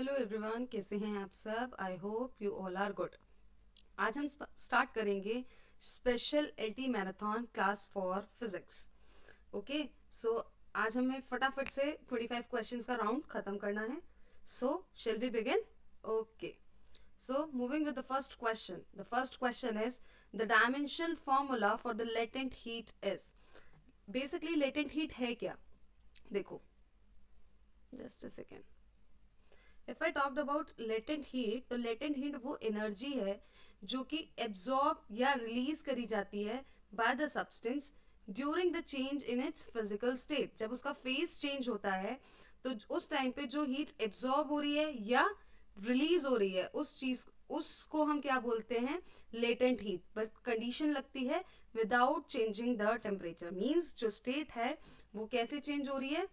Hello everyone, कैसे हैं आप सब? I hope you all are good. आज हम स्टार्ट करेंगे special LT marathon class for physics. Okay, so आज हमें फटाफट से 25 क्वेश्चंस का राउंड खत्म करना है। So shall we begin? Okay, so moving with the first question. The first question is the dimensional formula for the latent heat is. Basically latent heat है क्या? देखो, just a second. If I talked about latent heat, तो latent heat वो energy है जो कि absorb या release करी जाती है by the substance during the change in its physical state. जब उसका फेज चेंज होता है तो उस टाइम पे जो हीट एब्जॉर्ब हो रही है या रिलीज हो रही है उस चीज उसको हम क्या बोलते हैं? Latent heat. बट कंडीशन लगती है without changing the temperature. Means जो स्टेट है वो कैसे चेंज हो रही है?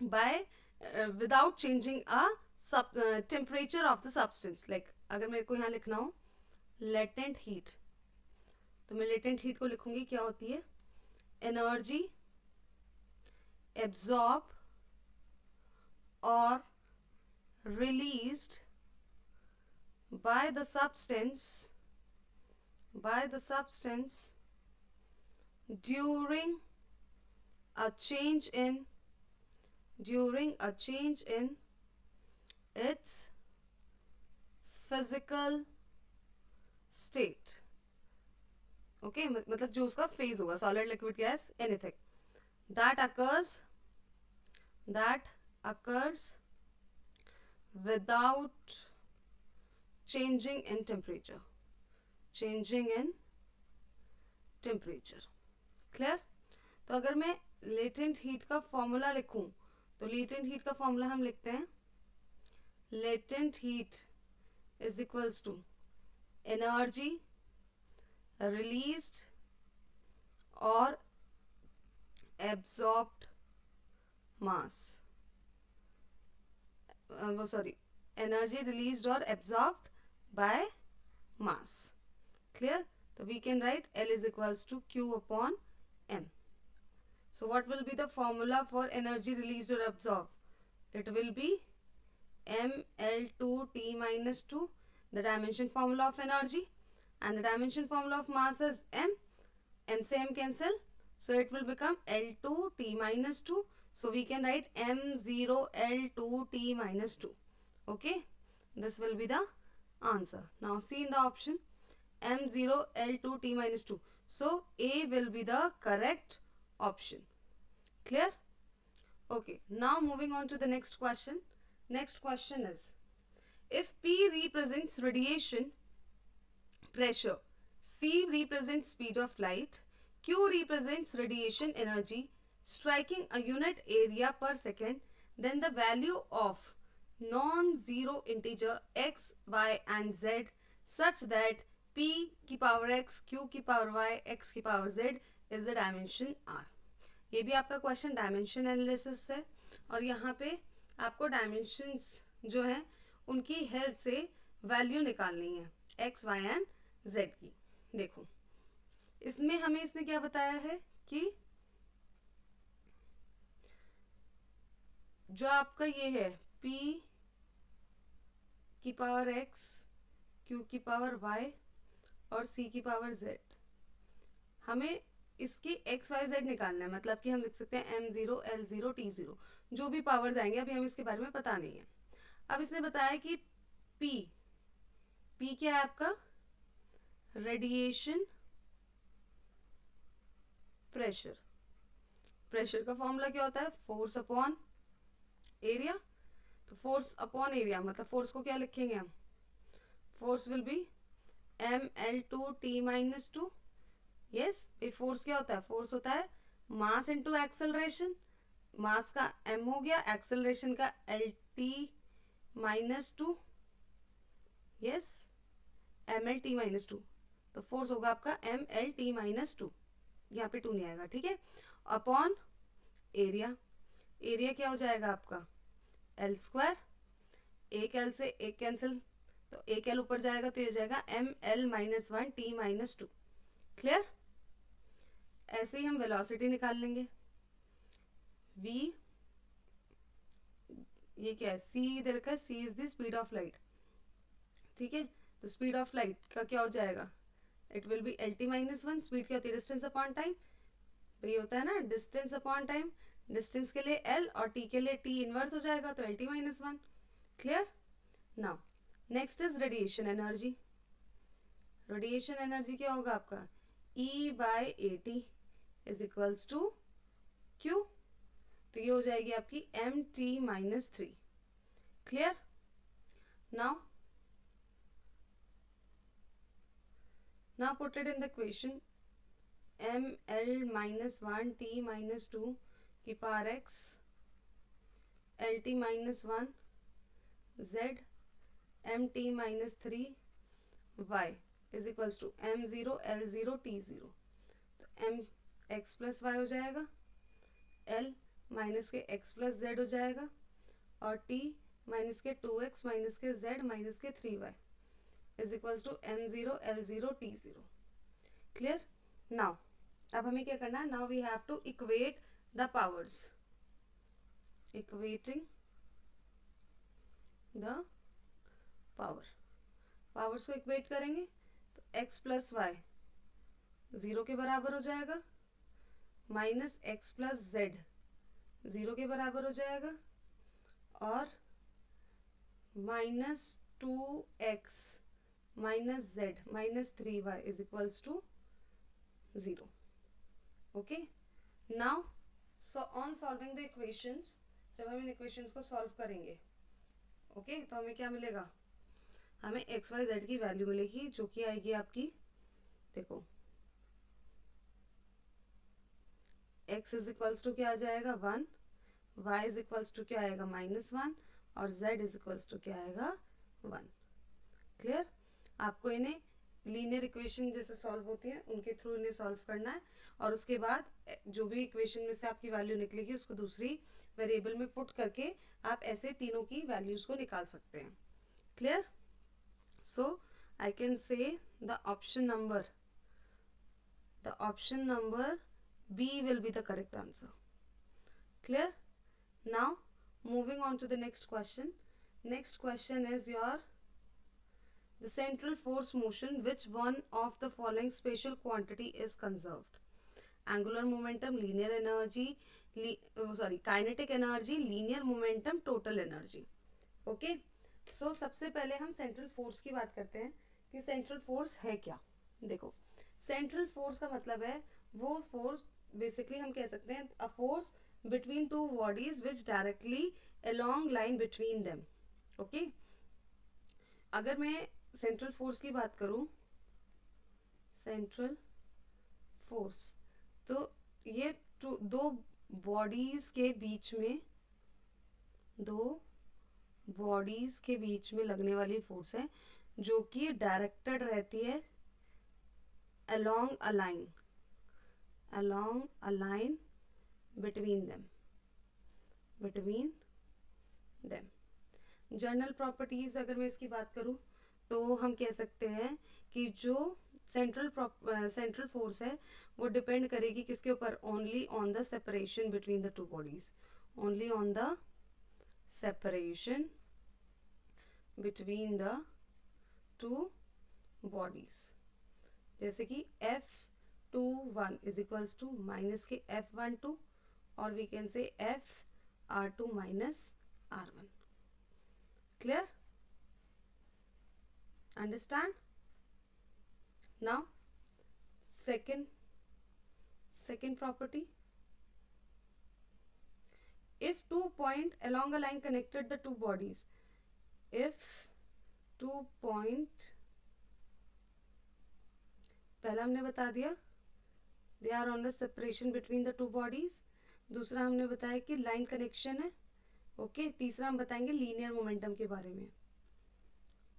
By without changing a temperature of the substance. Like अगर मेरे को यहाँ लिखना हो लेटेंट हीट, तो मैं लेटेंट हीट को लिखूंगी क्या होती है? एनर्जी एब्जॉर्ब और released by the substance during a change in its physical state. Okay, मतलब जो उसका फेज होगा, solid liquid gas anything that occurs without changing in temperature. Clear? तो अगर मैं लेटेंट हीट का फॉर्मूला लिखूं, तो लेटेंट हीट का फॉर्मूला हम लिखते हैं latent heat is equals to energy released or absorbed mass, वो sorry, energy released or absorbed by mass. Clear? तो we can write L is equals to Q upon M. So what will be the formula for energy released or absorbed? It will be mL2T minus 2, the dimension formula of energy, and the dimension formula of mass is M. M से M cancel, so it will become L2T minus 2. So we can write M0L2T minus 2. Okay, this will be the answer. Now see in the option M0L2T minus 2. So A will be the correct option. Clear? Okay, now moving on to the next question. Next question is, if P represents radiation pressure, C represents speed of light, Q represents radiation energy striking a unit area per second, then the value of non-zero integer x, y and z such that p की power x, q की power y, x की power z is the dimension r. ये भी आपका question dimension analysis है और यहाँ पे आपको डायमेंशंस जो हैं उनकी हेल्प से वैल्यू निकालनी है x, y एंड z की। देखो, इसमें हमें इसने क्या बताया है कि जो आपका ये है p की पावर x, q की पावर y और c की पावर z, हमें इसकी x, y, z निकालना है। मतलब कि हम लिख सकते हैं m0, l0, t0, जो भी पावर्स आएंगे अभी हमें इसके बारे में पता नहीं है। अब इसने बताया कि p क्या है आपका? Radiation pressure. प्रेशर का फॉर्मूला क्या होता है? Force upon area. तो फोर्स अपॉन एरिया मतलब फोर्स को क्या लिखेंगे हम? Force will be mL2T minus 2. Yes, force क्या होता है? फोर्स होता है मास इंटू एक्सेलरेशन। मास का m हो गया, एक्सेलरेशन का LT minus 2, yes, MLT minus 2। तो फोर्स होगा आपका MLT माइनस 2, यहाँ पे 2 नहीं आएगा, ठीक है, अपॉन एरिया। एरिया क्या हो जाएगा आपका? L square. एक L से एक कैंसिल, तो एक L ऊपर जाएगा तो ये हो जाएगा ML minus 1 T minus 2। Clear? ऐसे ही हम वेलोसिटी निकाल लेंगे। v, ये क्या है, c इधर का, c is the speed of light, ठीक है। तो स्पीड ऑफ लाइट का क्या हो जाएगा, it will be L T minus one. Speed क्या होती है, डिस्टेंस अपॉन टाइम, तो ये होता है ना डिस्टेंस अपॉन टाइम। डिस्टेंस के लिए एल और टी के लिए टी इनवर्स हो जाएगा, तो L T minus one. Clear. Now next is radiation energy. Radiation energy क्या होगा आपका, E by A T is equals to Q, तो ये हो जाएगी आपकी M T minus three. Clear. Now put it in the equation, M L minus one T minus two की power X L T minus one Z M T minus three Y is equals to M zero L zero T zero. तो M X plus Y हो जाएगा, L minus के X plus Z हो जाएगा, और T minus के two X minus के Z minus के three Y is equals to M zero L zero T zero. Clear. Now अब हमें क्या करना है, now we have to equate the powers, equating the power, powers को equate करेंगे तो x प्लस वाई ज़ीरो के बराबर हो जाएगा, minus X plus Z zero के बराबर हो जाएगा, और minus two X minus Z minus three Y is equals to zero. Okay. Now on solving the equations, जब हम इन इक्वेशंस को सॉल्व करेंगे, ओके, तो हमें क्या मिलेगा, हमें एक्स वाई जेड की वैल्यू मिलेगी जो कि आएगी आपकी, देखो x इज इक्वल्स टू क्या आ जाएगा one, y is equals to क्या आएगा माइनस वन, और z इज इक्वल्स टू क्या आएगा वन। क्लियर। आपको इन्हें लीनियर इक्वेशन जैसे सॉल्व होती है उनके थ्रू इन्हें सॉल्व करना है, और उसके बाद जो भी इक्वेशन में से आपकी वैल्यू निकलेगी उसको दूसरी वेरिएबल में पुट करके आप ऐसे तीनों की वैल्यूज को निकाल सकते हैं। क्लियर। सो आई कैन से the option number B will be the correct answer. Clear. Now moving on to the next question. Next question is the central force motion, which one of the following spatial quantity is conserved? Angular momentum, linear energy, kinetic energy, linear momentum, total energy. Okay. So सबसे पहले हम central force की बात करते हैं कि central force है क्या। देखो सेंट्रल फोर्स का मतलब है वो फोर्स, बेसिकली हम कह सकते हैं a force between two bodies which directly along line between them. Okay. अगर मैं सेंट्रल फोर्स की बात करूं, सेंट्रल फोर्स, तो ये दो बॉडीज के बीच में, दो बॉडीज के बीच में लगने वाली फोर्स है जो कि डायरेक्टेड रहती है along a line between them, general properties अगर मैं इसकी बात करूं तो हम कह सकते हैं कि जो सेंट्रल फोर्स है वो डिपेंड करेगी किसके ऊपर, only on the separation between the two bodies, only on the separation between the two bodies. जैसे कि F21 is equals to minus के F12, और we can say FR2 minus R1। Clear. Understand. Now second property, if 2 point along a line connected the two bodies, if 2 point, पहला हमने बता दिया they are on the separation between the two bodies, दूसरा हमने बताया कि line connection है, okay, तीसरा हम बताएंगे लीनियर मोमेंटम के बारे में,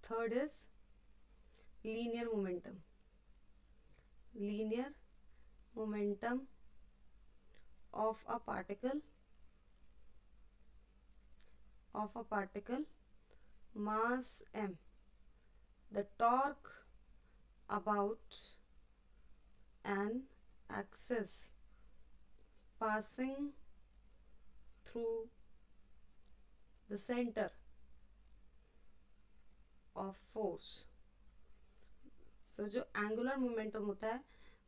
third is linear momentum of a particle mass m, the torque about an axis passing through the center of force. So जो angular momentum होता है,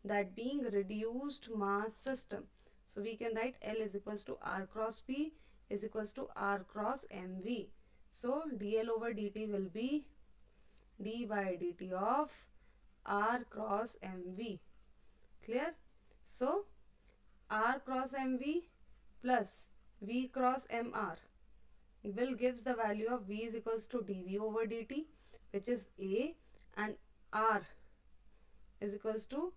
that being reduced mass system, so we can write L is equals to R cross P is equals to R cross mv. So dl over dt will be d by dt of R cross mv. Clear? So R cross mv plus v cross mr will gives the value of v is equals to dv over dt, which is a, and r is equals to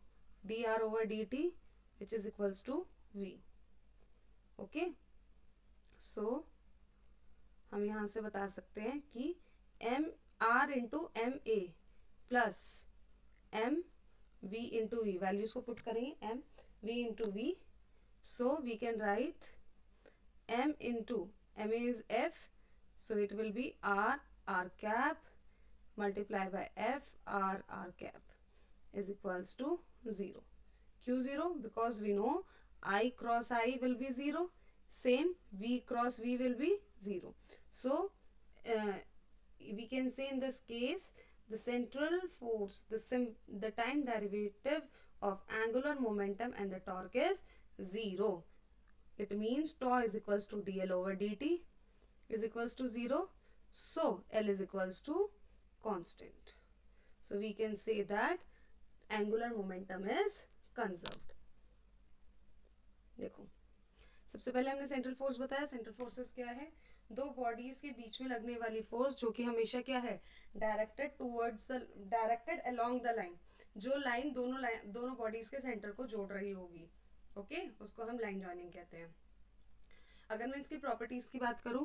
dr over dt, which is equals to v. Okay, so हम यहाँ से बता सकते हैं कि M R into M A plus M V into V, values को put करेंगे M V into V. So we can write m into m is f, so it will be r cap multiply by f r cap is equals to 0. Q 0 because we know I cross I will be 0, same v cross v will be 0. So we can say in this case the central force, the time derivative of angular momentum and the torque is 0. It means tau is equals to dl over dt is equals to 0. So L is equals to constant. So we can say that angular momentum is conserved. देखो, सबसे पहले हमने central force बताया. Central forces क्या है? दो bodies के बीच में लगने वाली फोर्स जो कि हमेशा क्या है? Directed along the line. जो लाइन दोनों बॉडीज के सेंटर को जोड़ रही होगी. ओके, उसको हम लाइन जॉइनिंग कहते हैं. अगर मैं इसकी प्रॉपर्टीज की बात करूं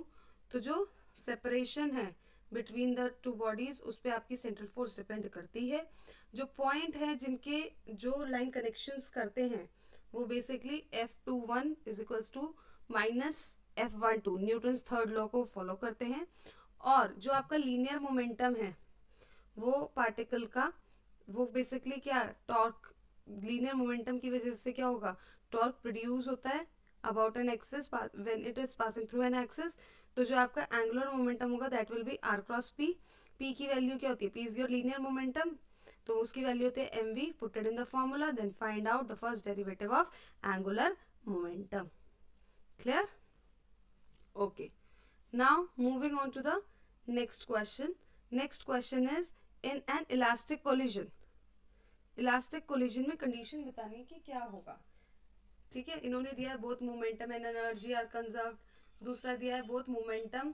तो जो सेपरेशन है बिटवीन द टू बॉडीज उस पर आपकी सेंट्रल फोर्स डिपेंड करती है. जो पॉइंट है जिनके जो लाइन कनेक्शंस करते हैं वो basically F21 is equals to minus F12 Newton's third law को फॉलो करते हैं. और जो आपका लीनियर मोमेंटम है वो पार्टिकल का वो बेसिकली क्या टॉर्क, लीनियर मोमेंटम की वजह से क्या होगा? टॉर्क प्रोड्यूस होता है about an axis when it is passing through an axis. तो जो आपका एंगुलर मोमेंटम होगा that will be R cross P. P की वैल्यू क्या होती है? P is your linear momentum, तो उसकी वैल्यू होती है M V. Put it in the formula, then find out the first derivative of angular momentum. Clear? Okay, now moving on to the next question. Next question is in an elastic collision. Elastic collision में condition बताने की क्या होगा. ठीक है, इन्होंने दिया है both momentum and energy are conserved. दूसरा दिया है both momentum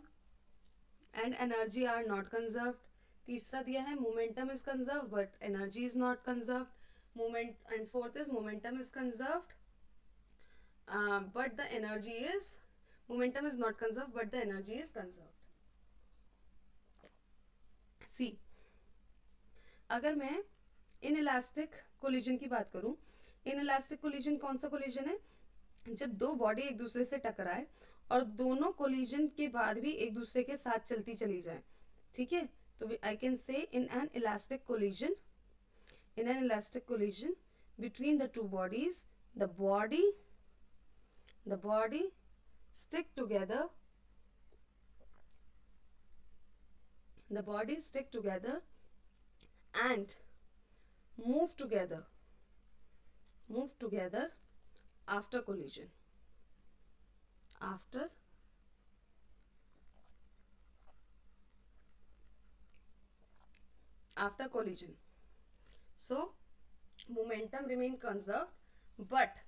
and energy are not conserved. तीसरा दिया है momentum is conserve but energy is not conserved. Moment and fourth is momentum is conserved but the energy is momentum is not conserve but the energy is conserved. See, अगर मैं in elastic collision की बात करूं, in elastic collision कौन सा collision है? जब दो बॉडी एक दूसरे से टकराए और दोनों कोलिजन के बाद भी एक दूसरे के साथ चलती चली जाए. ठीक है, तो आई कैन से इन an elastic collision between the two bodies the body stick together and move together after collision. After collision, so momentum remain conserved but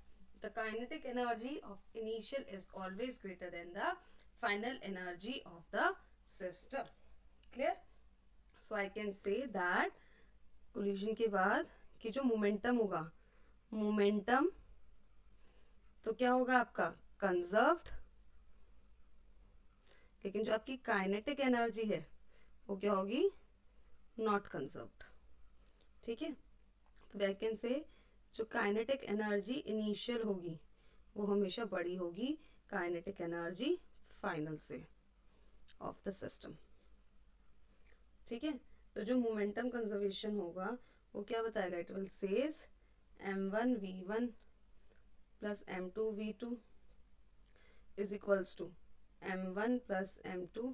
the kinetic energy of initial is always greater than the final energy of the system. Clear? So I can say that collision के बाद कि जो momentum होगा, momentum तो क्या होगा आपका? conserved. लेकिन जो आपकी kinetic energy है वो क्या होगी? not conserved. ठीक है, तो I can say जो काइनेटिक एनर्जी इनिशियल होगी वो हमेशा बड़ी होगी काइनेटिक एनर्जी फाइनल से ऑफ द सिस्टम. ठीक है, तो जो मोमेंटम कंजर्वेशन होगा वो क्या बताएगा? It will says m1 v1 plus m2 v2 is equals to m1 plus m2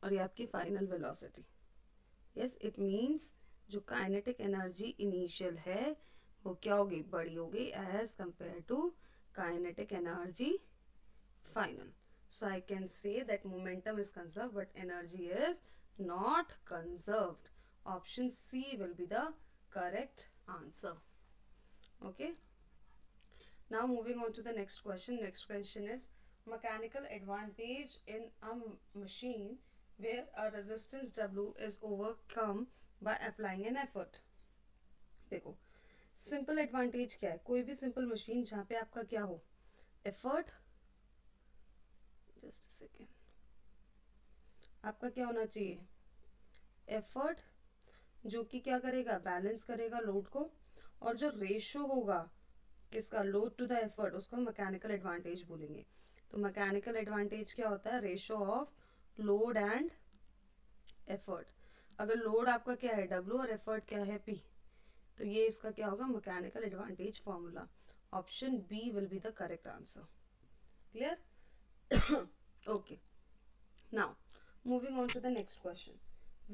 और ये आपकी final velocity. Yes, it means जो काइनेटिक एनर्जी इनिशियल है वो क्या होगी, बड़ी होगी as compare to kinetic energy final. So I can say that momentum is conserved but energy is not conserved. Option C will be the correct answer. Okay. Now moving on to the next question. Next question is mechanical advantage in a machine where a resistance W is overcome by applying an effort. देखो simple advantage क्या है, कोई भी simple machine जहाँ पे आपका क्या हो, एफर्ट, जस्ट सेकेंड, आपका क्या होना चाहिए, एफर्ट, जो कि क्या करेगा, बैलेंस करेगा लोड को, और जो रेशो होगा किसका, लोड टू द एफर्ट, उसको मैकेनिकल एडवांटेज बोलेंगे. तो मैकेनिकल एडवांटेज क्या होता है, ratio of load and effort. अगर लोड आपका क्या है W और एफर्ट क्या है P, तो ये इसका क्या होगा, mechanical advantage formula. Option B will be the correct answer. Clear? Okay. Now, moving on to the next question.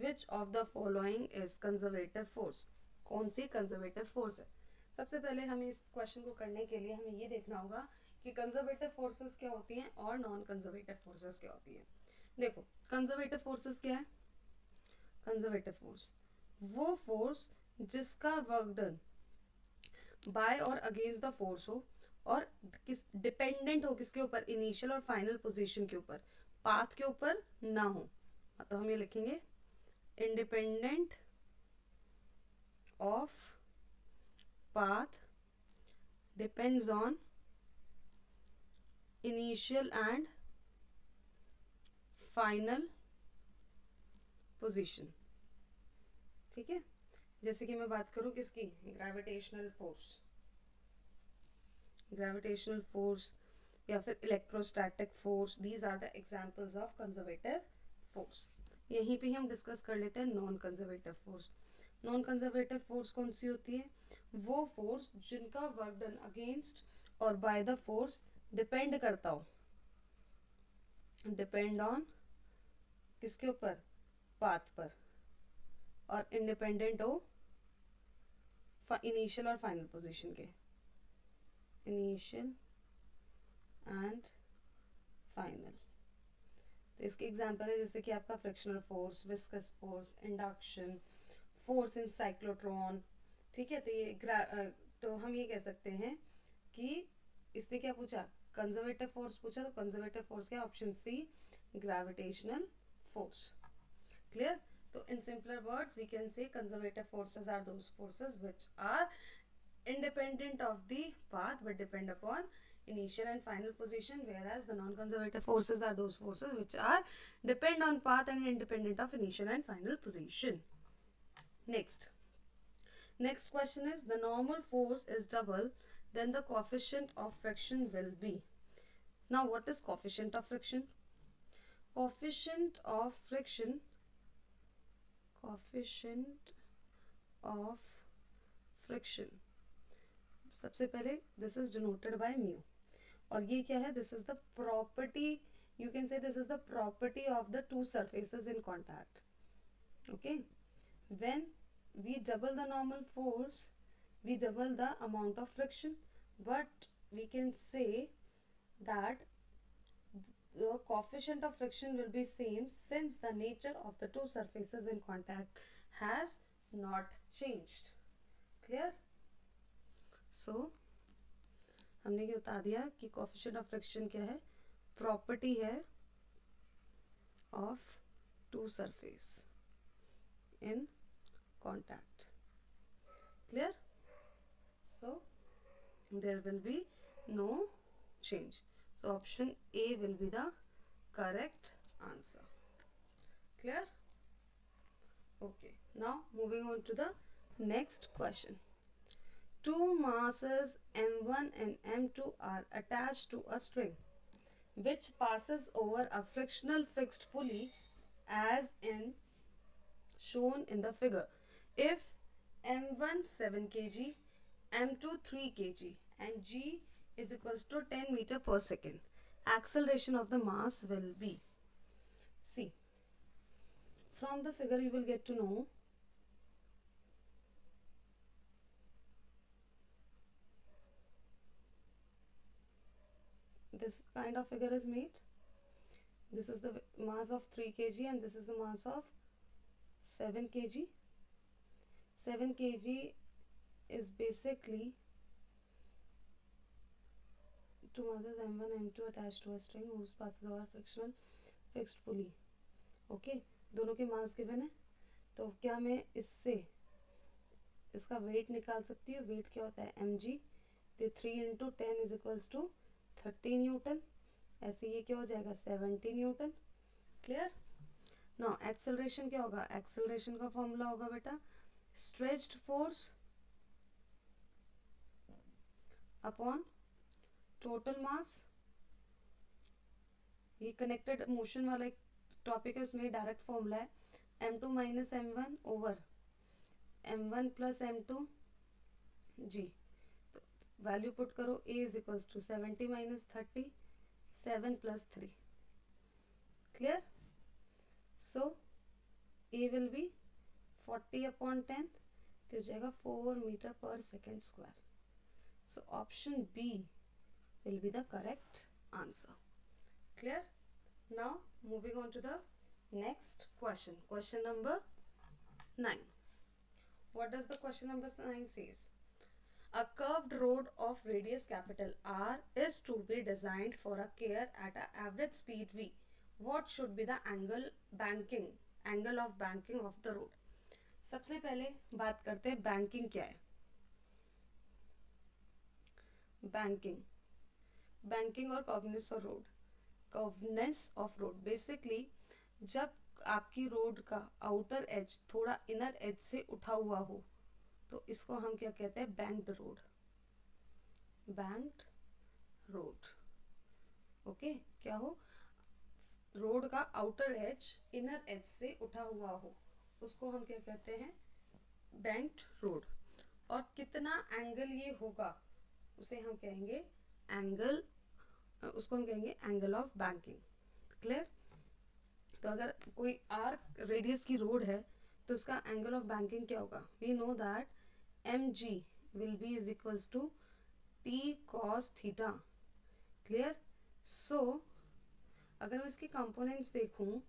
Which of the following is conservative force? कौन सी conservative force है? सबसे पहले हमें इस क्वेश्चन को करने के लिए हमें ये देखना होगा कि कंजर्वेटिव फोर्सेस क्या होती हैं और नॉन कंजर्वेटिव फोर्सेस क्या होती हैं. देखो कंजर्वेटिव फोर्सेस क्या है, कंजर्वेटिव फोर्स वो फोर्स जिसका वर्क डन बाय और अगेंस्ट द फोर्स हो और किस डिपेंडेंट हो किसके ऊपर, इनिशियल और फाइनल पोजीशन के ऊपर, पाथ के ऊपर ना हो. तो हम ये लिखेंगे independent of path, depends on initial and final position. ठीक है, जैसे कि मैं बात करूं किसकी, ग्रेविटेशनल फोर्स, ग्रेविटेशनल फोर्स या फिर electrostatic force, these are the examples of conservative force. यहीं पे हम डिस्कस कर लेते हैं non conservative force. Non conservative force कौन सी होती है, वो फोर्स जिनका वर्क डन अगेंस्ट और बाय द फोर्स डिपेंड करता हो, डिपेंड ऑन किसके ऊपर, पाथ पर, और इंडिपेंडेंट हो इनिशियल और फाइनल पोजीशन के, इनिशियल एंड फाइनल. तो इसके एग्जांपल है जैसे कि आपका frictional force, viscous force, induction force in cyclotron. ठीक है, तो ये तो हम ये कह सकते हैं कि इसने क्या पूछा, कंजर्वेटिव फोर्स पूछा, तो कंजर्वेटिव फोर्स क्या, option C gravitational force. Clear? तो in simpler words we can say conservative forces are those forces which are independent of the path but depend upon initial and final position, whereas the non-conservative forces are those forces which are depend on path and independent of initial and final position. Next question is the normal force is double, then the coefficient of friction will be. Now what is coefficient of friction? Coefficient of friction, coefficient of friction, सबसे पहले this is denoted by mu, और ये क्या है, this is the property, you can say this is the property of the two surfaces in contact. Okay, when we double the normal force we double the amount of friction, but we can say that the coefficient of friction will be same since the nature of the two surfaces in contact has not changed. Clear? So हमने ये बता दिया कि coefficient of friction क्या है, property है of two surface in contact. Clear? So there will be no change. So option A will be the correct answer. Clear? Okay. Now moving on to the next question. Two masses M1 and M2 are attached to a string which passes over a frictional fixed pulley as in shown in the figure. If M1 7 kg, M2 3 kg and G is equals to 10 meter per second. Acceleration of the mass will be, see, from the figure you will get to know this kind of figure is made. This is the mass of 3 kg and this is the mass of 7 kg. 7 kg is basically two masses m1 m2 attached to a string whose passes over frictional fixed pulley. Okay, दोनों के mass given है, तो क्या मैं इससे इसका wait निकाल सकती हूँ. वेट क्या होता है mg, तो 3 into 10 is equals to 30 newton. ऐसे ये क्या हो जाएगा 70 न्यूटन. क्लियर. नाउ एक्सेलरेशन क्या होगा. एक्सेलरेशन का फॉर्मूला होगा बेटा stretched force upon total mass. ये कनेक्टेड मोशन वाला एक टॉपिक है, उसमें डायरेक्ट फॉर्मूला है m2 minus m1 over m1 plus m2 जी. तो वैल्यू पुट करो. a is equals to 70 minus 30, 7 plus 3. Clear. So a will be 40 upon 10, तो हो जाएगा 4 मीटर पर second square. So option B will be the correct answer. Clear. Now moving on to the next question. Question number 9. What does the question number 9 says? A curved road of radius capital R is to be designed for a car at an average speed v. What should be the angle of banking of the road? सबसे पहले बात करते हैं banking क्या है. Banking और curveness of road. Curveness of road basically जब आपकी रोड का आउटर एज थोड़ा इनर एज से उठा हुआ हो तो इसको हम क्या कहते हैं banked road. Banked road. Okay. क्या हो, रोड का आउटर एज इनर एज से उठा हुआ हो उसको हम क्या कहते हैं बैंक्ड रोड. और कितना एंगल ये होगा उसे हम कहेंगे एंगल, उसको हम कहेंगे एंगल ऑफ बैंकिंग. क्लियर. तो अगर कोई आर रेडियस की रोड है तो उसका एंगल ऑफ बैंकिंग क्या होगा. We know that m g will be is equals to t cos theta. Clear. So अगर मैं इसके कंपोनेंट्स देखूं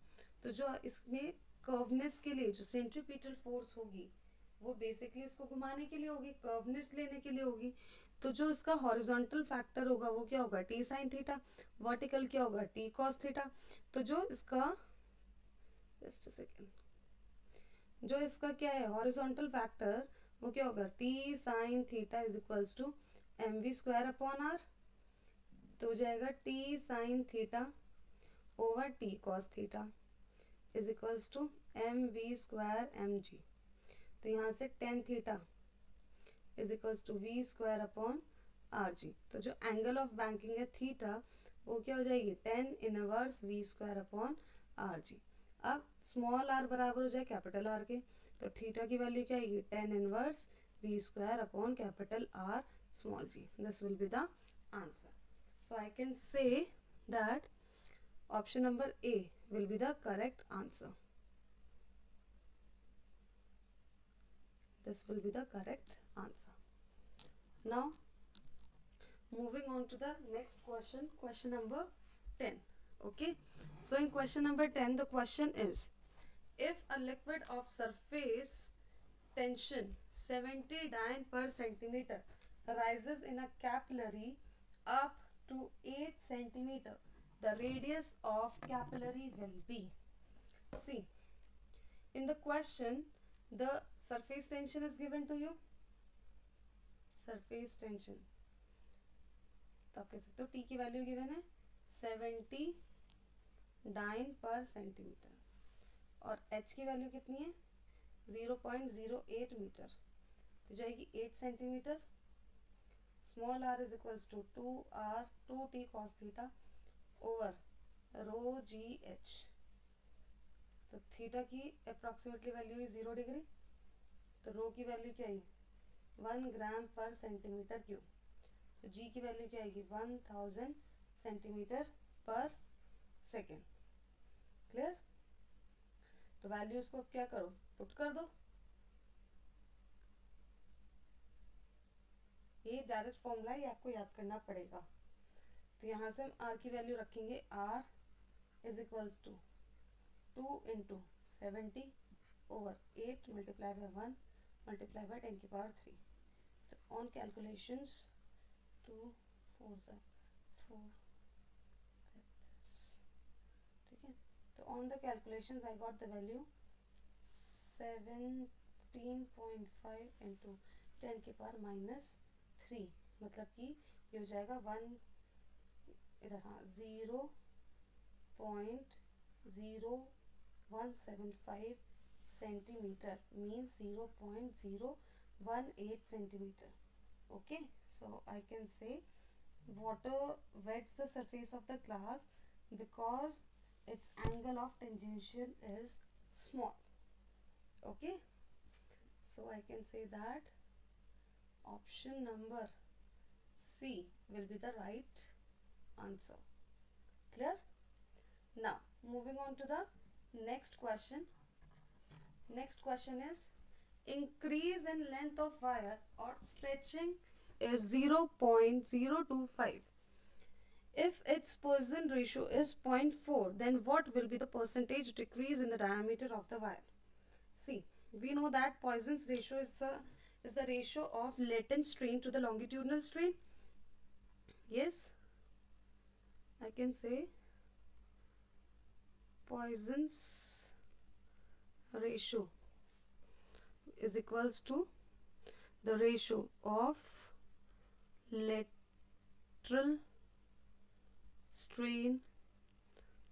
तो जो इसमें कर्वनेस के लिए जो सेंट्रीपिटल फोर्स होगी वो बेसिकली इसको घुमाने के लिए होगी, कर्वनेस लेने के लिए होगी. तो जो इसका हॉरिजॉन्टल फैक्टर होगा वो क्या होगा टी साइन थीटा. वर्टिकल क्या होगा टी कॉस थीटा. तो जो इसका जस्ट सेकेंड, जो इसका क्या है हॉरिजॉन्टल फैक्टर वो क्या होगा T sine theta is equals to M V square upon R. तो हो जाएगा T sine theta over T cos theta is equals to M V square M G. तो यहाँ से tan theta is equals to V square upon R G. तो जो angle of banking है theta वो क्या हो जाएगी 10 inverse V square upon R G. अब स्मॉल आर बराबर हो जाए कैपिटल आर के, तो थीटा की वैल्यू क्या आएगी 10 inverse V square upon capital R small G. This will be the answer. So I can say that option number A will be the correct answer. This will be the correct answer. Now moving on to the next question, question number 10. Okay, so in question number 10 the question is, if a liquid of surface tension 70 dyne per centimeter rises in a capillary up to 8 centimeter, the radius of capillary will be. See, in the question the surface tension is given to you. surface tension तो आप कह सकते हो T की value given है 70 dine पर centimetre और H की वैल्यू कितनी है 0.08 मीटर. तो जाएगी 8 centimetre. Small R is equals to 2t cos theta over rho G H. तो थीटा की अप्रॉक्सीमेटली वैल्यू है 0 डिग्री. तो रो की वैल्यू क्या है 1 ग्राम पर सेंटीमीटर क्यूब. तो g की वैल्यू क्या आएगी 1000 सेंटीमीटर पर सेकेंड। क्लियर? तो वैल्यूज को अब क्या करो, पुट कर दो। ये डायरेक्ट फॉर्मूला है, ये आपको याद करना पड़ेगा। तो यहाँ से हम r की वैल्यू रखेंगे, r is equals to 2 into 70 over 8 multiply by 1 multiply by 10 की पावर 3। तो ऑन कैलकुलेशंस 2 4 4 ठीक है। तो on the calculations I got the value 17.5 into 10 की पावर -3, मतलब कि ये हो जाएगा 1 इधर, हाँ 0.0175 centimetre, means 0.018 centimetre. Okay, so I can say water wets the surface of the glass because its angle of tangential is small. Okay, so I can say that option number C will be the right answer. Clear? Now moving on to the next question. Next question is, increase in length of wire or stretching is 0.025. If its Poisson ratio is 0.4, then what will be the percentage decrease in the diameter of the wire? See, we know that Poisson's ratio is the ratio of latent strain to the longitudinal strain. Yes, I can say Poisson's ratio is equals to the ratio of lateral strain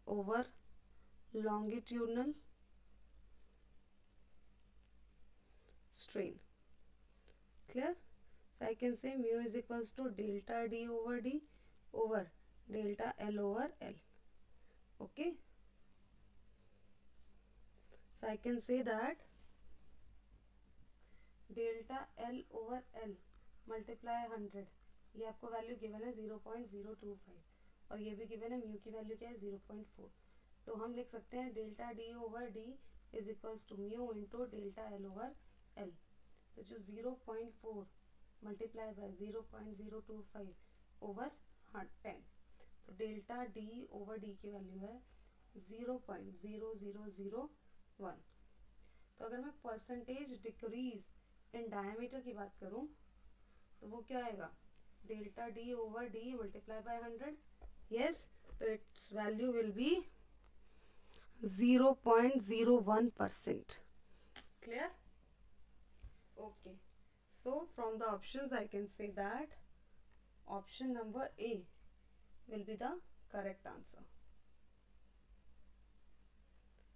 over longitudinal strain. Clear? So I can say mu is equals to delta d over d over delta l over l. Okay, so I can say that delta l over l multiply 100, ये आपको value given है 0.025 और ये भी given है mu की value क्या है 0.4। तो हम लिख सकते हैं delta D over D is equals to mu into delta L over L. तो जो 0.4 मल्टीप्लाई बाय 0.025 ओवर 10, तो डेल्टा डी ओवर डी की वैल्यू है 0.0001। तो अगर मैं परसेंटेज डिक्रीज इन डायमीटर की बात करूं तो वो क्या आएगा, delta D over d multiply by 100। Yes, तो its value will be 0.01%. Clear? Okay, so from the options I can say that option number A will be the correct answer.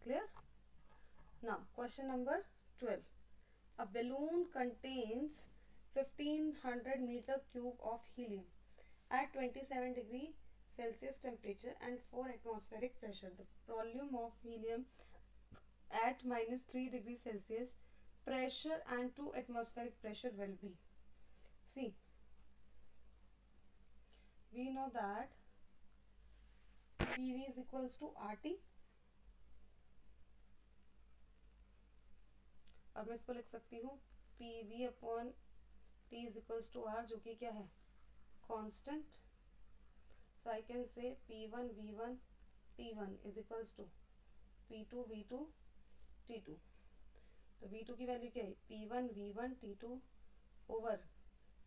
Clear? Now question number 12. A balloon contains 1500 meter cube of helium at 27 degree Celsius temperature and 4 atmospheric pressure. The volume of helium at -3 degree Celsius pressure and 2 atmospheric pressure will be. See, we know that PV is equals to RT, और मैं इसको लिख सकती हूँ PV upon T is equals to R, जो कि क्या है, कांस्टेंट। सो आई कैन से P1 V1 T1 is equals to P2 V2 T2। तो V2 की वैल्यू क्या है, P1 V1 T2 over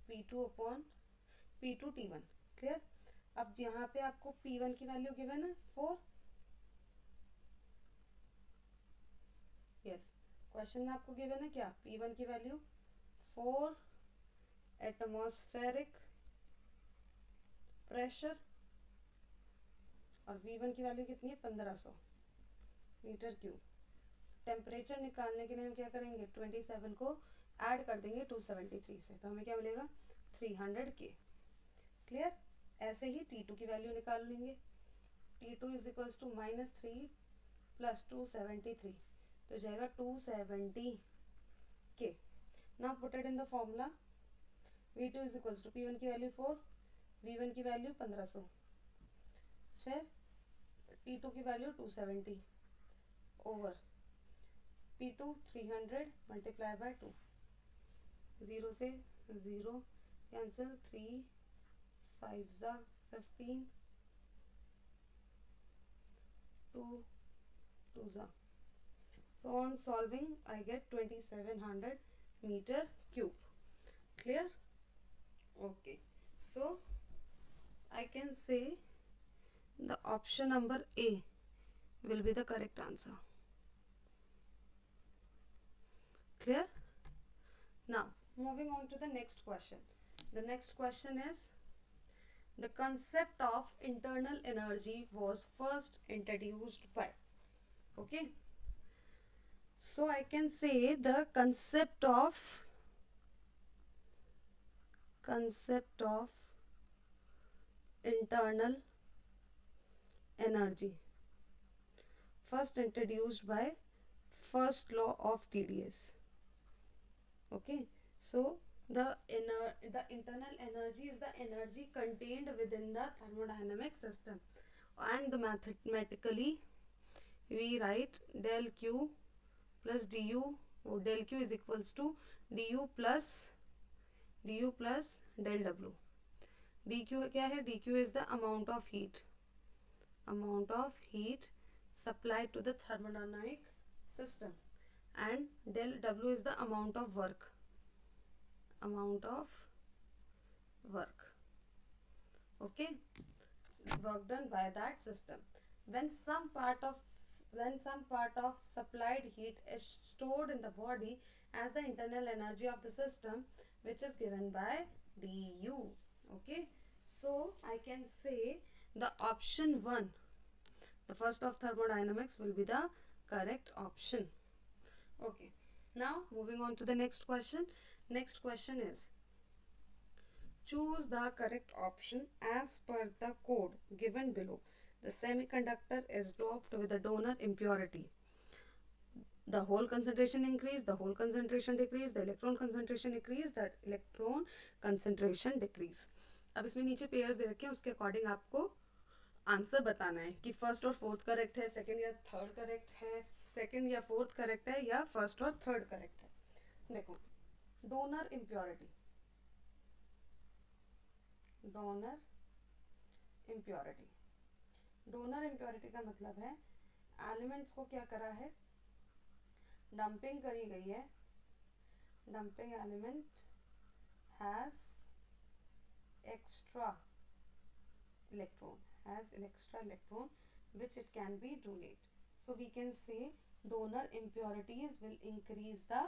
P2 upon P2 T1। Clear? अब यहाँ पे आपको P1 की वैल्यू गिवन है 4। यस, क्वेश्चन में आपको गिवन है क्या, P1 की वैल्यू 4 एटमॉस्फेरिक प्रेशर और V1 की वैल्यू कितनी है 1500 मीटर क्यूब। टेम्परेचर निकालने के लिए हम क्या करेंगे, 27 को ऐड कर देंगे 273 से, तो हमें क्या मिलेगा 300 K। क्लियर? ऐसे ही T2 की वैल्यू निकाल लेंगे। T2 is equals to -3 plus 273, तो जाएगा 270 K। Now put it in the formula. V2 is equals to P1 की वैल्यू 4 V1 की वैल्यू 1500, फिर T2 की value 270 over P2 300 multiply by 2, 0 से 0 कैंसिल, 3 5 ज़ा 15, 2 2 ज़ा, so on solving I get 2700 meter cube. Clear? Okay, so I can say the option number A will be the correct answer. Clear? Now moving on to the next question. The next question is, the concept of internal energy was first introduced by. Okay, so I can say the concept of internal energy first introduced by first law of TDS. Okay, so the internal energy is the energy contained within the thermodynamic system, and the mathematically we write del q plus du, or del q is equals to du plus del w. dq क्या है? dq is the amount of heat supplied to the thermodynamic system, and del w is the amount of work okay, work done by that system. When some part of supplied heat is stored in the body as the internal energy of the system, which is given by du. Okay, so I can say the option 1, the first of thermodynamics, will be the correct option. Okay, now moving on to the next question. Next question is, choose the correct option as per the code given below. The semiconductor is doped with a donor impurity. The hole concentration increase, the hole concentration decrease, the electron concentration increase, the electron concentration decrease. अब इसमें नीचे pairs दे रखे हैं, उसके according आपको answer बताना है कि फर्स्ट और फोर्थ करेक्ट है, सेकंड या थर्ड करेक्ट है, सेकंड या फोर्थ करेक्ट है, या फर्स्ट और थर्ड करेक्ट है. देखो, डोनर इम्प्योरिटी का मतलब है एलिमेंट्स को क्या करा है, डंपिंग करी गई है. Dumping element has extra electron which it can be donate. So we can say donor impurities will increase the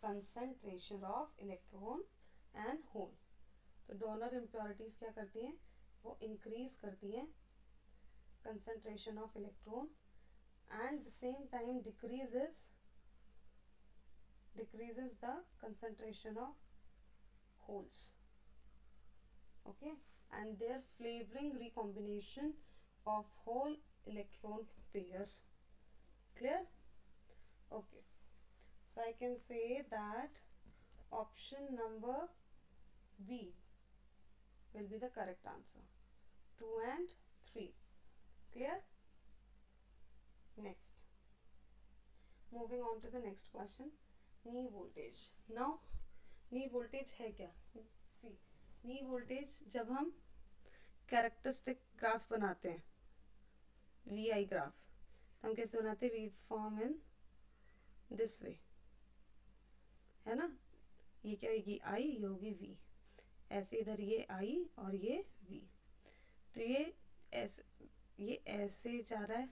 concentration of electron and hole. तो donor impurities क्या करती हैं, वो increase करती हैं concentration of electron, and the same time decreases the concentration of holes. Okay, and their flavoring recombination of whole electron pair. Clear? Okay, so I can say that option number B will be the correct answer. 2 and 3. Clear? Next, moving on to the next question. knee voltage. Now knee voltage है क्या? See, नी voltage जब हम characteristic graph बनाते हैं, we I graph, तो हम कैसे बनाते हैं, we form in this way, है ना. ये क्या होगी, आई, ये होगी वी, ऐसे इधर ये आई और ये वी. तो ये ऐसे जा रहा है,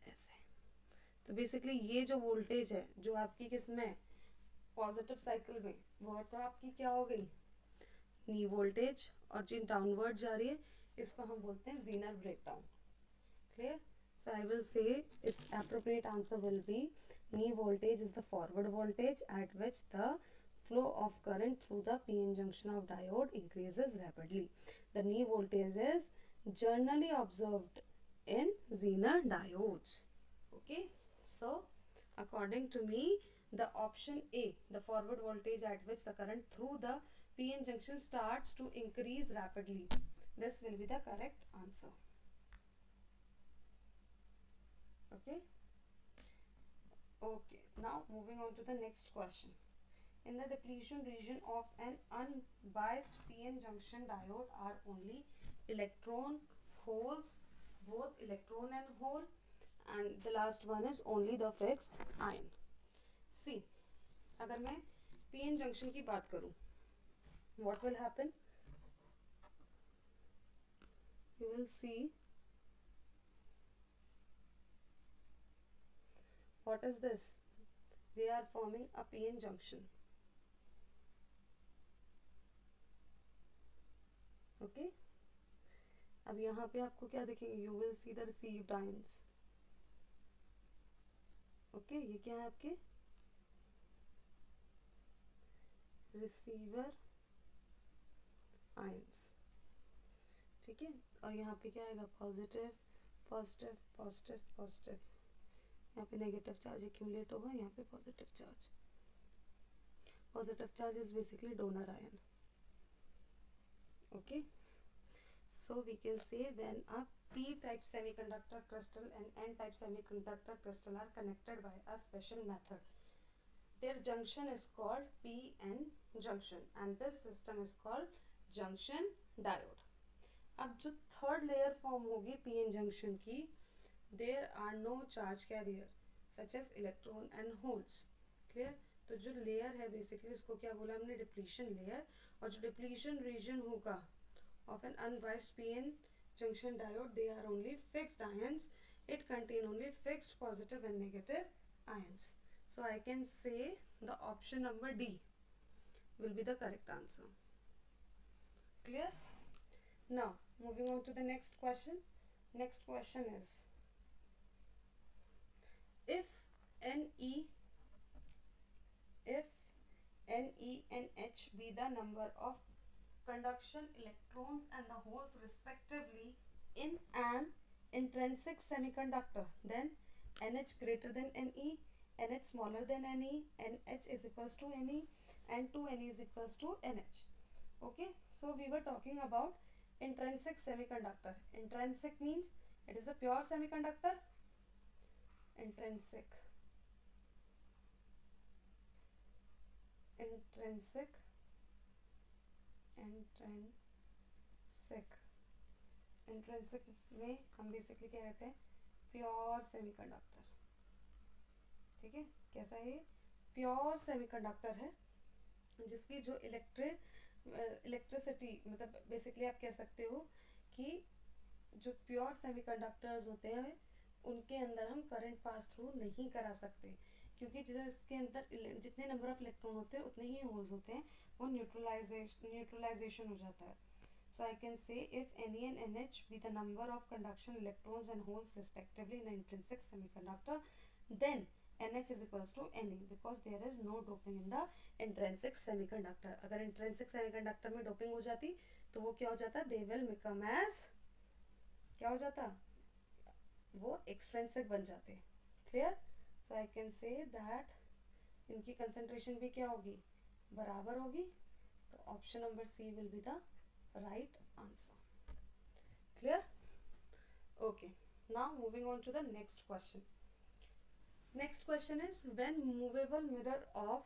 ऐसे. तो बेसिकली ये जो वोल्टेज है जो आपकी किसमें, पॉजिटिव साइकिल में, वो तो आपकी क्या हो गई, नी वोल्टेज, और जो डाउनवर्ड जा रही है इसको हम बोलते हैं Zener breakdown. Clear? So I will say it's appropriate answer will be knee voltage is the forward voltage at which the flow of current through the p-n junction of diode increases rapidly. The knee voltage is generally observed in Zener diodes. Okay, so according to me, the option A, the forward voltage at which the current through the PN junction starts to increase rapidly. This will be the correct answer. Okay. Okay. Now moving on to the next question. In the depletion region of an unbiased PN junction diode are only electron holes, both electron and hole, and the last one is only the fixed ion. See, अगर मैं PN junction की बात करूँ, what will happen? You will see what is this? We are forming a PN junction. Okay. अब यहाँ पे आपको क्या दिखेंगे? You will see the received ions. Okay, ये क्या है आपके? Receiver ions. ठीक है. और यहाँ पे क्या आएगा? Positive positive positive positive. यहाँ पे नेगेटिव चार्ज एक्यूमुलेट होगा, यहाँ पे positive charge. Positive charge is basically donor ion. Okay. So we can say when a p-type semiconductor crystal and n-type semiconductor crystal are connected by a special method, their junction is called p-n junction and this system is called junction diode. अब जो third layer form होगी p-n junction की, there are no charge carrier such as electron and holes. Clear? तो जो layer है basically उसको क्या बोला हमने? depletion layer. और जो depletion region होगा of an unbiased PN junction diode, they are only fixed ions. It contain only fixed positive and negative ions. So I can say the option number D will be the correct answer. Clear? Now moving on to the next question. Next question is, if Ne and H be the number of conduction electrons and the holes respectively in an intrinsic semiconductor, then NH greater than Ne, NH smaller than Ne, NH is equals to Ne, and 2Ne is equals to NH. Okay, so we were talking about intrinsic semiconductor. Intrinsic means it is a pure semiconductor. Intrinsic में हम basically क्या कहते हैं? Pure semiconductor. ठीक है. कैसा है? Pure semiconductor है जिसकी जो इलेक्ट्रिसिटी मतलब बेसिकली आप कह सकते हो कि जो प्योर सेमीकंडक्टर्स होते हैं उनके अंदर हम करंट पास थ्रू नहीं करा सकते, क्योंकि जिसके अंदर जितने नंबर ऑफ इलेक्ट्रॉन होते हैं उतने ही होल्स होते हैं, वो न्यूट्रलाइजेशन हो जाता है. So I can say if Ne and NH be the number of conduction electrons and holes respectively in an intrinsic semiconductor, then NH is equals to Ne because there is no doping in the intrinsic semiconductor. अगर intrinsic semiconductor में doping हो जाती तो वो क्या हो जाता? They will become as क्या हो जाता? वो extrinsic बन जाते. Clear? So I can say that इनकी concentration भी क्या होगी? बराबर होगी. तो option number C will be the right answer. Clear? Okay. Now moving on to the next question. Next question is, when movable mirror of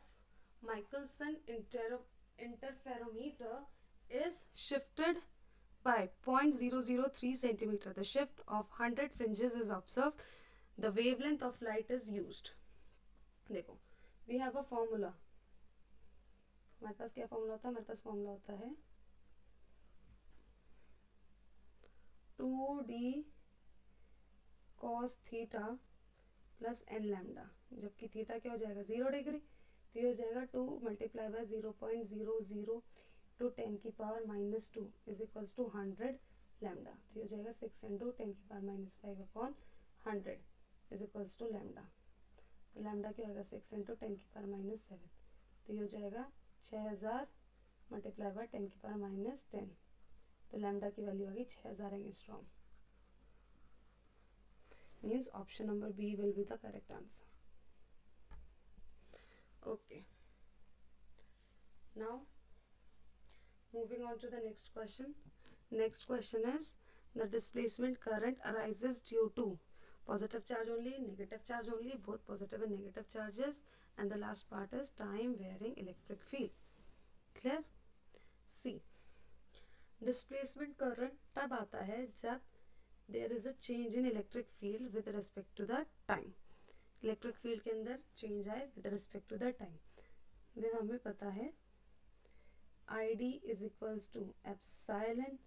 Michelson interferometer is shifted by 0.003 centimeter, the shift of 100 fringes is observed, the wavelength of light is used. देखो, we have a formula. हमारे पास क्या formula होता है? हमारे पास formula होता है 2d cos theta plus n lambda, जबकि theta क्या हो जाएगा? 0 डिग्री. तो ये हो जाएगा 2 मल्टीप्लाई बाय 0.00 टू 10 की power minus 2 is equals to 100 lambda. तो ये हो जाएगा 6 इंटू 10 की power minus 5 upon 100 is equals to lambda. तो लैम्डा क्या होगा? 6 इंटू 10 की पावर माइनस 7. तो ये हो जाएगा 6000 मल्टीप्लाई बाय 10 की पावर माइनस 10. तो लैम्डा की वैल्यू आ गई 6000 angstrom. Means option number B will be the correct answer. Okay. Now Moving on to the next question. Next question is the displacement current arises due to positive charge only, negative charge only, both positive and negative charges, and the last part is time varying electric field. Clear? See, displacement current तब आता है जब there is a change in electric field with respect to the time. Electric field के अंदर change आए with respect to the time. Then हमें पता है I D is equals to epsilon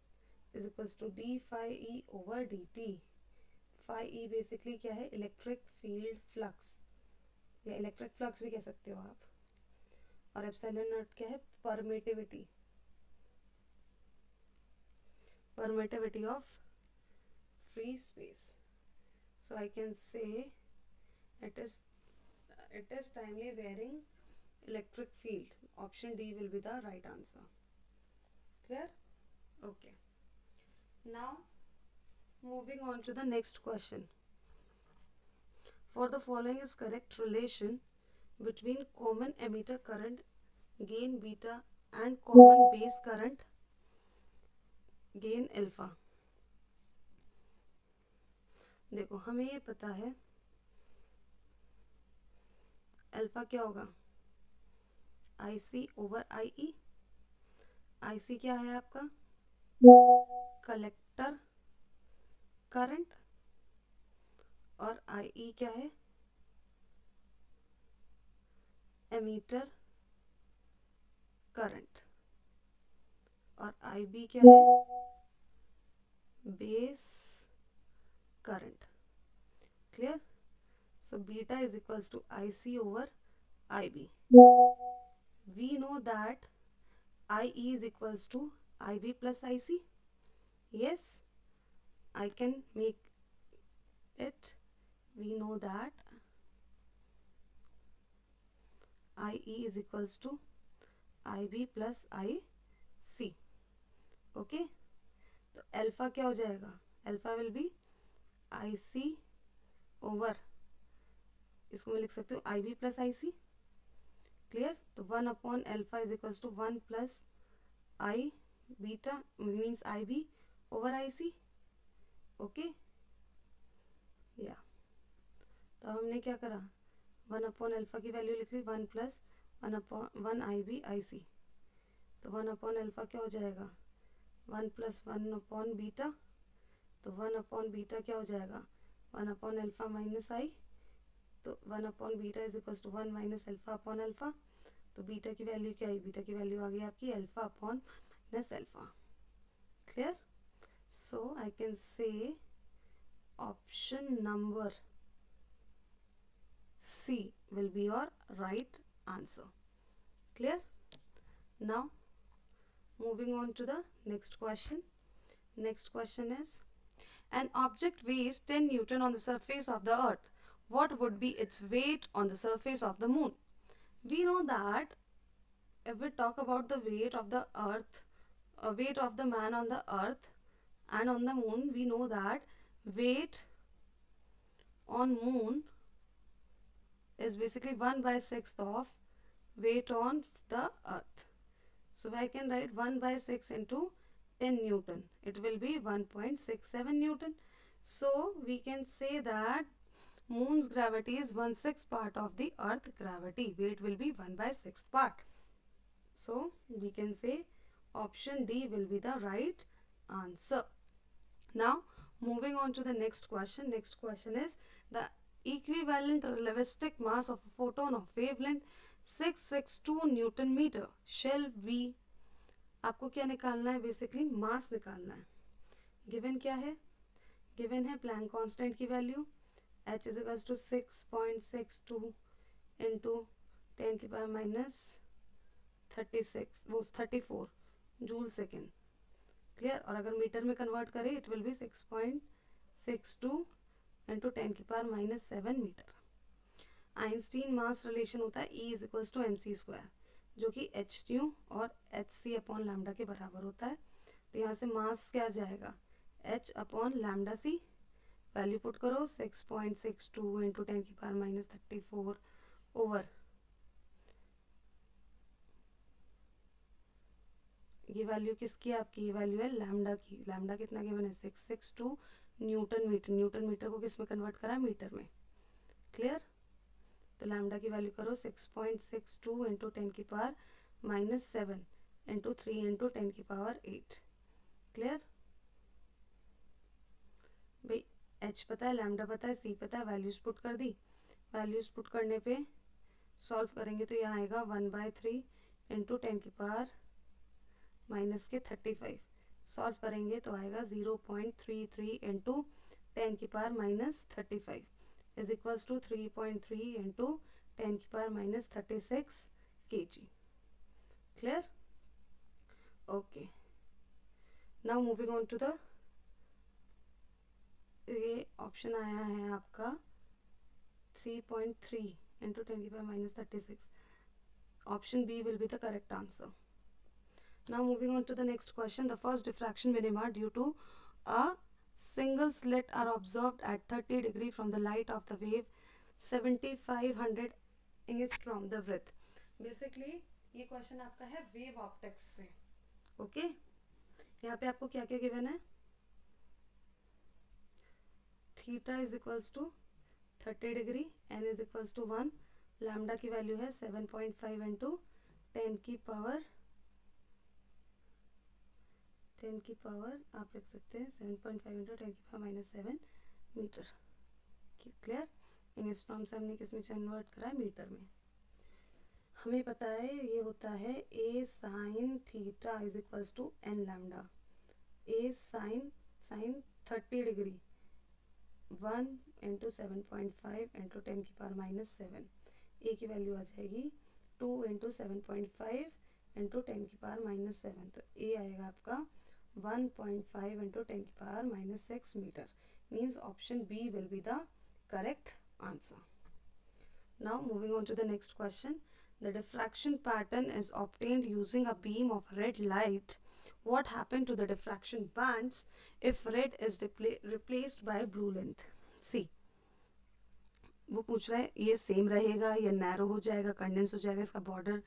is equals to D phi E over D T. Phi E basically क्या है? Electric field flux या electric flux भी कह सकते हो आप. और एप्सिलॉन नॉट क्या है? Permittivity. Permittivity of free space. So I can से it is timely varying electric field. Option D will be the right answer. Clear? Okay. Now moving on to the next question. For the following is correct relation between common emitter current gain beta and common base current gain alpha. देखो हमें ये पता है alpha क्या होगा? आई सी over आई ई. आई सी क्या है आपका? Collector current. और आई ई क्या है? Emitter current. और आई बी क्या है? Base current. Clear? So beta is equals to IC over IB. We know that IE is equals to IB plus IC. Yes, I can make it. We know that IE is equals to IB plus IC. Okay. तो alpha क्या हो जाएगा? Alpha will be IC over, इसको मैं लिख सकती हूँ I B plus I C. Clear? तो 1 upon alpha is equals to 1 plus I beta means I B over I C. Okay या तो हमने क्या करा? 1 अपॉन एल्फा की वैल्यू लिख ली 1 प्लस 1 आई बी आई सी. तो 1 अपॉन एल्फा क्या हो जाएगा? 1 प्लस 1 अपॉन बीटा. तो 1 अपॉन बीटा क्या हो जाएगा? 1 अपॉन एल्फा माइनस आई. तो 1 upon beta is equal to 1 minus alpha upon alpha. तो बीटा की वैल्यू क्या है? बीटा की वैल्यू आ गई आपकी alpha upon minus alpha. Clear? So I can say option number C will be your right answer. Clear? Now moving on to the next question. Next question is, an object weighs 10 Newton on the surface of the earth. What would be its weight on the surface of the moon? We know that if we talk about the weight of the earth, weight of the man on the earth and on the moon, we know that weight on moon is basically 1/6 of weight on the earth. So I can write 1/6 into 10 Newton. It will be 1.67 Newton. So we can say that moon's gravity is 1/6 part of the earth gravity. Weight will be 1/6 part. So we can say option D will be the right answer. Now moving on to the next question. Next question is the equivalent relativistic mass of a photon of wavelength 662 Newton meter shall be. आपको क्या निकालना है? Basically mass निकालना है. Given क्या है? Given है Planck constant की value h is equals to 6.62 into 10 की पावर माइनस 36 वो 34 जूल सेकेंड. क्लियर? और अगर मीटर में कन्वर्ट करें इट विल बी 6.62 इंटू 10 की power minus 7 metre. Einstein mass relation होता है E is equals to M C square, जो कि एच न्यू और एच सी अपॉन लैम्डा के बराबर होता है. तो यहाँ से मास क्या जाएगा? h अपॉन लैम्डा सी. वैल्यू पुट करो 6.62 इंटू 10 की पावर माइनस 34 ओवर ये वैल्यू किसकी है आपकी, ये वैल्यू है लैम्डा की। लैम्डा कितना गिवन है 662 न्यूटन मीटर। न्यूटन मीटर को किस में कन्वर्ट करा, मीटर में। क्लियर। तो लैम्डा की वैल्यू करो 6.62 इंटू 10 की पावर -7 इंटू 3 इंटू 10 की पावर 8। क्लियर भाई, एच पता है, लैम्डा पता है, सी पता है, वैल्यूज पुट कर दी। वैल्यूज पुट करने पे सॉल्व करेंगे तो यहाँ आएगा 1/3 इंटू 10 की पावर माइनस के 35। सॉल्व करेंगे तो आएगा 0.33 इंटू 10 की power -35 is equals to 3.3 into 10 की power -36 kg। Clear. Okay, now moving on to the, ये ऑप्शन आया है आपका 3.3 इंटू 10 की power -36। Option B will be the correct answer. Now moving on to the next question. The first diffraction minima due to a single slit are observed at 30 degree from the light of the wave 7500 angstrom the width. Basically ये question आपका है wave optics से। Okay, यहाँ पे आपको क्या क्या given है, theta is equals to 30 degree, N is equals to 1, lambda की वैल्यू है 7.5 इंटू 10 की पावर आप लिख सकते हैं 7.5 इंटू 10 की पावर -7 मीटर। क्लियर। एंगस्ट्रॉम से हमने किस में कन्वर्ट करा है, मीटर में। हमें पता है ये होता है a sine theta is equals to n lambda. A sine 30 degree 1 into 7.5 into 10 की पावर -7। ए की वैल्यू आ जाएगी 2 इंटू 7.5 इंटू 10 की पावर -7। तो ए आएगा आपका 1.5 into 10 की power -6 meter. Means option B will be the correct answer. Now moving on to the next question. The diffraction pattern is obtained using a beam of red light. What happened to the diffraction bands if red is replaced by blue length? See, वो पूछ रहा है ये same रहेगा या narrow हो जाएगा, condense हो जाएगा, इसका border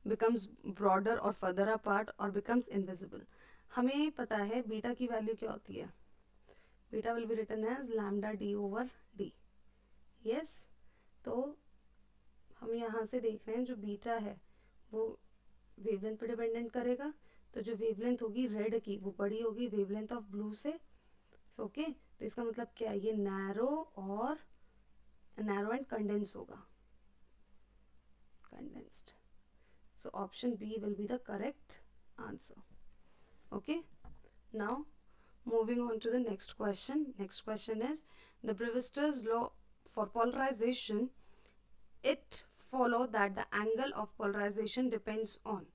becomes broader or further apart or becomes invisible. हमें पता है बीटा की वैल्यू क्या होती है, beta will be written as lambda D over D. Yes, तो हम यहाँ से देख रहे हैं जो बीटा है वो वेवलेंथ पे डिपेंडेंट करेगा। तो जो वेवलेंथ होगी रेड की वो बड़ी होगी वेवलेंथ ऑफ ब्लू से। ओके, तो इसका मतलब क्या है, ये नैरो एंड कंडेंस होगा, condensed. So option B will be the correct answer. Okay, now moving on to the next question. Next question is the Brevister's law for polarization. It follow that the angle of polarization depends on,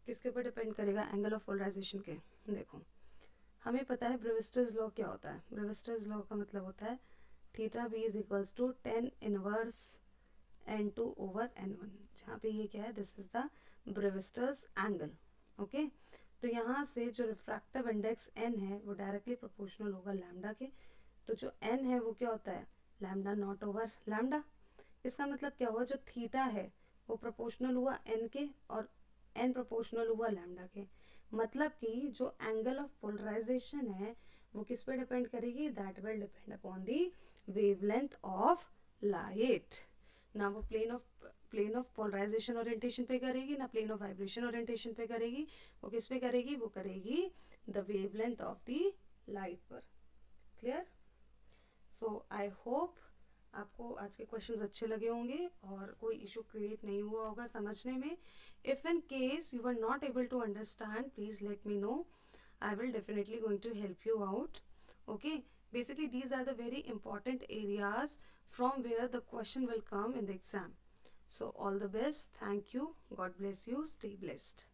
किसके ऊपर depend करेगा, angle of polarisation के। देखो हमें पता है ब्रेविस्टर्स law क्या होता है। ब्रेविस्टर्स लॉ का मतलब होता है theta b is equals to 10 inverse n2 over n1, जहाँ पे ये क्या है, this is the Brewster's angle. Okay, तो यहाँ से जो रिफ्रैक्टिव इंडेक्स n है वो डायरेक्टली प्रोपोर्शनल होगा लैम्डा के। तो जो n है वो क्या होता है, लैम्डा नॉट ओवर लैम्डा। इसका मतलब क्या हुआ, जो थीटा है वो प्रोपोर्शनल हुआ n के और n प्रोपोर्शनल हुआ लैम्डा के। मतलब कि जो एंगल ऑफ पोलराइजेशन है वो किस पे डिपेंड करेगी, that will depend upon the wavelength of light. ना वो प्लेन ऑफ पोलराइजेशन ओरिएंटेशन पे करेगी, ना प्लेन ऑफ वाइब्रेशन ओरिएंटेशन पे करेगी, वो किस पे करेगी, वो करेगी the wavelength of the light पर। क्लियर। सो आई होप आपको आज के क्वेश्चंस अच्छे लगे होंगे और कोई इशू क्रिएट नहीं हुआ होगा समझने में। If in case you are not able to understand, please let me know, I will definitely going to help you out. Okay, basically these are the very important areas from where the question will come in the exam. So all the best. Thank you. God bless you. Stay blessed.